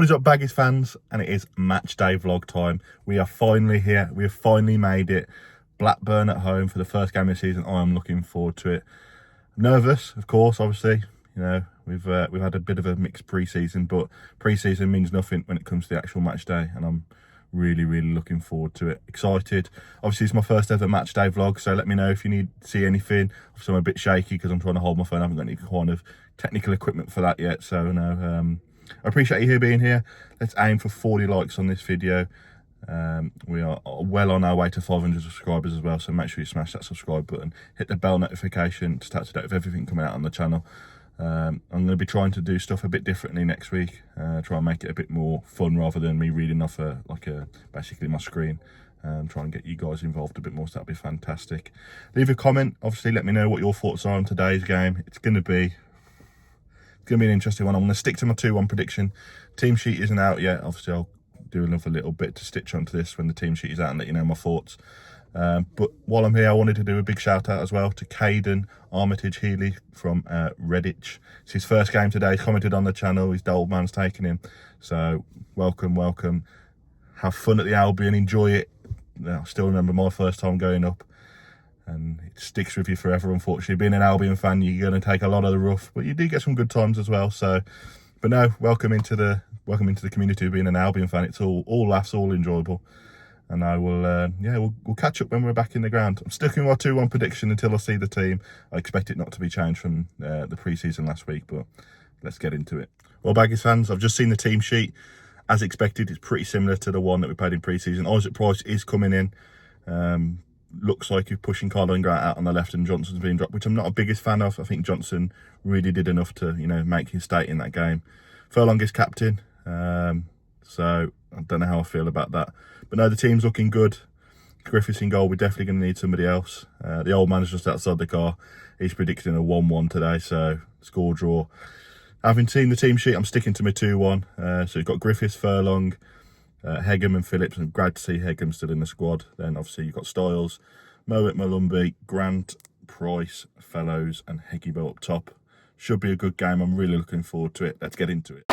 What is up, Baggies fans? And it is match day vlog time. We are finally here. We have finally made it. Blackburn at home for the first game of the season. I am looking forward to it. Nervous, of course, obviously. You know, we've had a bit of a mixed pre-season, but pre-season means nothing when it comes to the actual match day, and I'm really looking forward to it. Excited. Obviously, it's my first ever match day vlog, so let me know if you need to see anything. Obviously, I'm a bit shaky because I'm trying to hold my phone. I haven't got any kind of technical equipment for that yet, so no. I appreciate you being here. Let's aim for 40 likes on this video. We are well on our way to 500 subscribers as well, so make sure you smash that subscribe button, hit the bell notification to stay up to date with everything coming out on the channel. I'm going to be trying to do stuff a bit differently next week, try and make it a bit more fun rather than me reading off basically my screen. Try and get you guys involved a bit more, so that'd be fantastic. Leave a comment, obviously let me know what your thoughts are on today's game. It's going to be an interesting one. I'm going to stick to my 2-1 prediction. Team sheet isn't out yet. Obviously, I'll do another little bit to stitch onto this when the team sheet is out and let you know my thoughts. But while I'm here, I wanted to do a big shout out as well to Caden Armitage Healy from Redditch. It's his first game today. He's commented on the channel. His old man's taking him. So welcome. Have fun at the Albion. Enjoy it. I still remember my first time going up, and it sticks with you forever. Unfortunately, being an Albion fan, you're going to take a lot of the rough, but you do get some good times as well. So, but no, welcome into the community of being an Albion fan. It's all laughs, all enjoyable, and I will we'll catch up when we're back in the ground. I'm sticking with my 2-1 prediction until I see the team. I expect it not to be changed from the pre-season last week, but let's get into it. Well, Baggies fans, I've just seen the team sheet. As expected, it's pretty similar to the one that we played in pre-season. Isaac Price is coming in. Looks like he's pushing Carlo and Grant out on the left, and Johnson's being dropped, which I'm not a biggest fan of. I think Johnson really did enough to, make his state in that game. Furlong is captain, so I don't know how I feel about that. But no, the team's looking good. Griffiths in goal. We're definitely going to need somebody else. The old man's just outside the car. He's predicting a 1-1 today, so score draw. Having seen the team sheet, I'm sticking to my 2-1. So you've got Griffiths, Furlong, Hegham and Phillips. I'm glad to see Hegham still in the squad. Then obviously you've got Styles, Mowat, Malumbi, Grant, Price, Fellows and Heggibo up top. Should be a good game. I'm really looking forward to it. Let's get into it.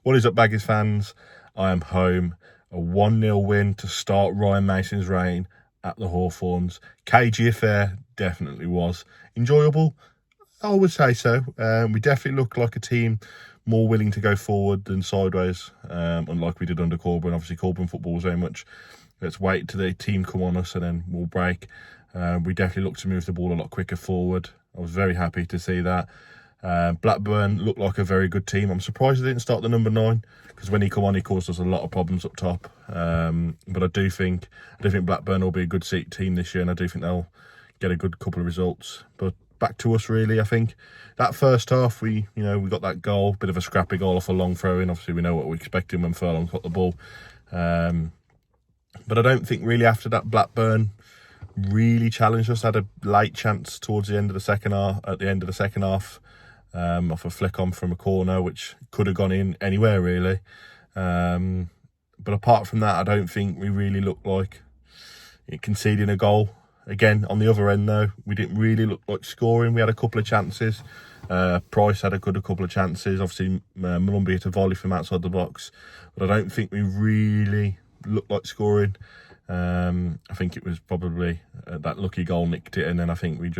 What is up, Baggies fans? I am home. A 1-0 win to start Ryan Mason's reign at the Hawthorns. Cagey affair, definitely was. Enjoyable? I would say so. We definitely look like a team more willing to go forward than sideways, unlike we did under Corbyn. Obviously, Corbyn football was very much, let's wait till the team come on us and then we'll break. We definitely looked to move the ball a lot quicker forward. I was very happy to see that. Blackburn looked like a very good team. I'm surprised they didn't start the number 9, because when he come on, he caused us a lot of problems up top. But I do think Blackburn will be a good team this year, and I do think they'll get a good couple of results. But back to us, really. I think that first half, we got that goal, bit of a scrappy goal off a long throw in. Obviously, we know what we're expecting when Furlong got the ball. But I don't think really after that Blackburn really challenged us. Had a late chance towards the end of the second half. At the end of the second half. Off a flick on from a corner, which could have gone in anywhere really. But apart from that, I don't think we really looked like conceding a goal. Again, on the other end though, we didn't really look like scoring. We had a couple of chances. Price had a couple of chances. Obviously, Malumbi hit a volley from outside the box. But I don't think we really looked like scoring. I think it was probably that lucky goal nicked it, and then I think we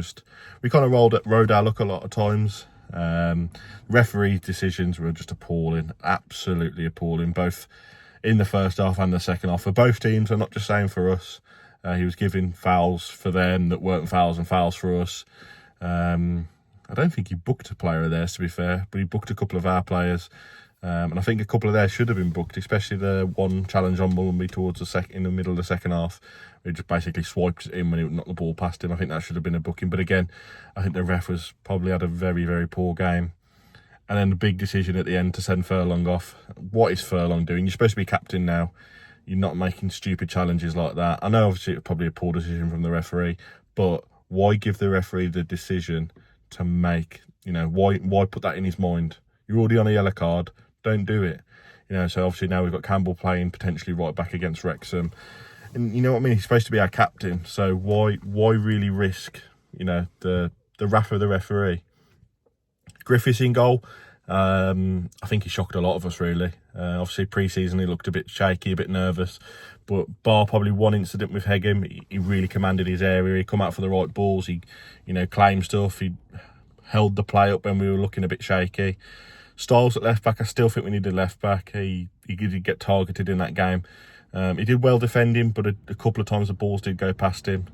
kind of rode our luck a lot of times. Referee decisions were just appalling, absolutely appalling, both in the first half and the second half for both teams. I'm not just saying for us. He was giving fouls for them that weren't fouls and fouls for us. I don't think he booked a player of theirs, to be fair, but he booked a couple of our players. And I think a couple of theirs should have been booked, especially the one challenge on Mullenby towards in the middle of the second half. He just basically swiped it in when he knocked the ball past him. I think that should have been a booking. But again, I think the ref probably had a very, very poor game. And then the big decision at the end to send Furlong off. What is Furlong doing? You're supposed to be captain now. You're not making stupid challenges like that. I know obviously it's probably a poor decision from the referee, but why give the referee the decision to make? Why put that in his mind? You're already on a yellow card. Don't do it. So obviously now we've got Campbell playing potentially right back against Wrexham. And you know what I mean? He's supposed to be our captain. So why really risk, the wrath of the referee? Griffiths in goal. I think he shocked a lot of us, really. Obviously, pre-season, he looked a bit shaky, a bit nervous. But bar probably one incident with Hegham, he really commanded his area. He come out for the right balls. He, claimed stuff. He held the play up when we were looking a bit shaky. Styles at left back, I still think we needed left back. He did get targeted in that game. He did well defending, but a couple of times the balls did go past him.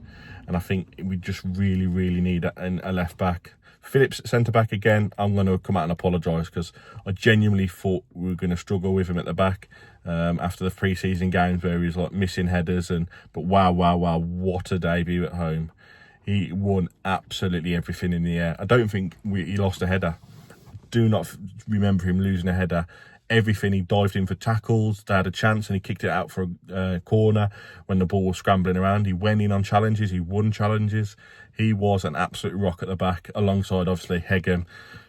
And I think we just really, really need a left back. Phillips at centre-back again, I'm going to come out and apologise because I genuinely thought we were going to struggle with him at the back after the pre-season games where he was like missing headers. But wow, what a debut at home. He won absolutely everything in the air. I don't think he lost a header. Do not remember him losing a header. Everything, he dived in for tackles. They had a chance and he kicked it out for a corner when the ball was scrambling around. He went in on challenges. He won challenges. He was an absolute rock at the back, alongside obviously Hegham.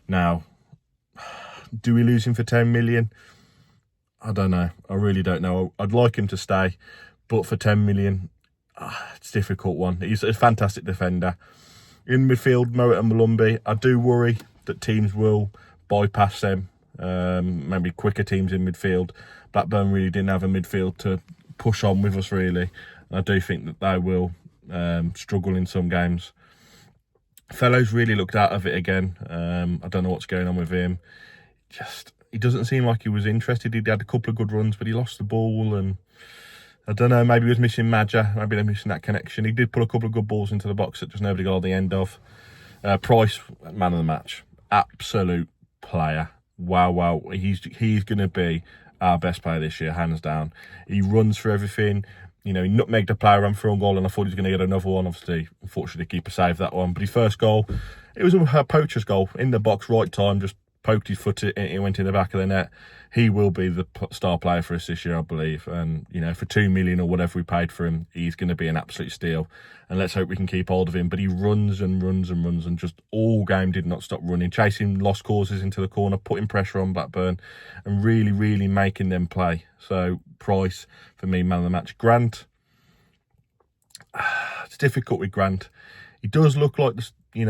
Now, do we lose him for 10 million? I don't know. I really don't know. I'd like him to stay, but for 10 million, it's a difficult one. He's a fantastic defender. In midfield, Mowat and Malumbi, I do worry that teams will bypass them. Maybe quicker teams in midfield. Blackburn really didn't have a midfield to push on with us, really. And I do think that they will struggle in some games. Fellows really looked out of it again. I don't know what's going on with him. He doesn't seem like he was interested. He had a couple of good runs, but he lost the ball, and I don't know, maybe he was missing Madja. Maybe they're missing that connection. He did put a couple of good balls into the box that just nobody got on the end of. Price, man of the match. Absolute player. Wow. He's going to be our best player this year, hands down. He runs for everything. He nutmegged a player on for a goal, and I thought he was going to get another one. Obviously, unfortunately, the keeper saved that one. But his first goal, it was a poacher's goal. In the box, right time, just poked his foot in, it went in the back of the net. He will be the star player for us this year, I believe. And, for 2 million or whatever we paid for him, he's going to be an absolute steal. And let's hope we can keep hold of him. But he runs and just all game did not stop running, chasing lost causes into the corner, putting pressure on Blackburn and really, really making them play. So Price, for me, man of the match. Grant, it's difficult with Grant. He does look like, he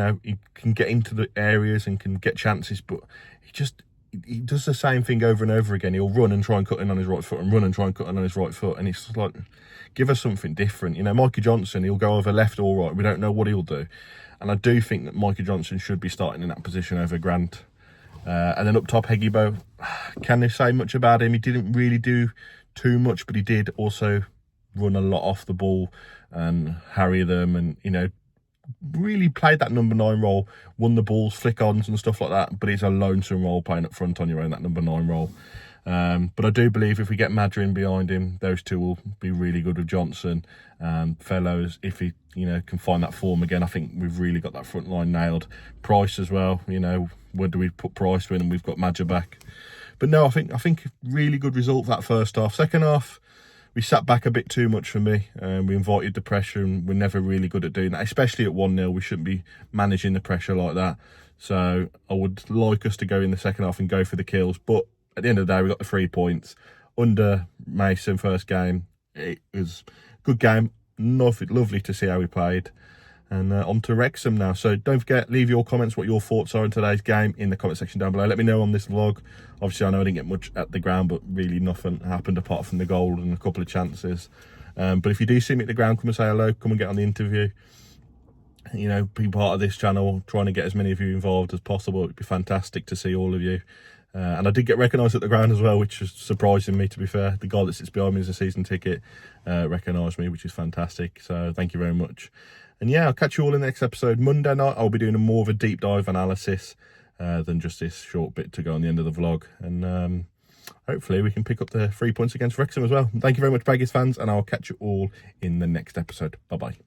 can get into the areas and can get chances, but he does the same thing over and over again. He'll run and try and cut in on his right foot and run and try and cut in on his right foot. And it's just like, give us something different. Mikey Johnson, he'll go over left or right. We don't know what he'll do. And I do think that Mikey Johnson should be starting in that position over Grant. And then up top, Heggybo. Can they say much about him? He didn't really do too much, but he did also run a lot off the ball and harry them and, really played that number 9 role, won the balls, flick-ons and stuff like that, but it's a lonesome role playing up front on your own, that number 9 role. But I do believe if we get Madra in behind him, those two will be really good with Johnson and Fellows. If he, can find that form again, I think we've really got that front line nailed. Price as well, where do we put Price in? And we've got Madra back. But no, I think really good result that first half. Second half, we sat back a bit too much for me. We invited the pressure and we're never really good at doing that, especially at 1-0. We shouldn't be managing the pressure like that. So I would like us to go in the second half and go for the kills. But at the end of the day, we got the 3 points. under Mason first game. It was a good game. Lovely to see how he played. And on to Wrexham now. So don't forget, leave your comments, what your thoughts are on today's game in the comment section down below. Let me know on this vlog. Obviously, I know I didn't get much at the ground, but really nothing happened apart from the goal and a couple of chances. But if you do see me at the ground, come and say hello. Come and get on the interview. You know, be part of this channel, trying to get as many of you involved as possible. It'd be fantastic to see all of you. And I did get recognised at the ground as well, which was surprising me, to be fair. The guy that sits behind me is a season ticket, recognised me, which is fantastic. So thank you very much. And yeah, I'll catch you all in the next episode. Monday night, I'll be doing more of a deep dive analysis than just this short bit to go on the end of the vlog. And hopefully we can pick up the 3 points against Wrexham as well. Thank you very much, Baggies fans, and I'll catch you all in the next episode. Bye-bye.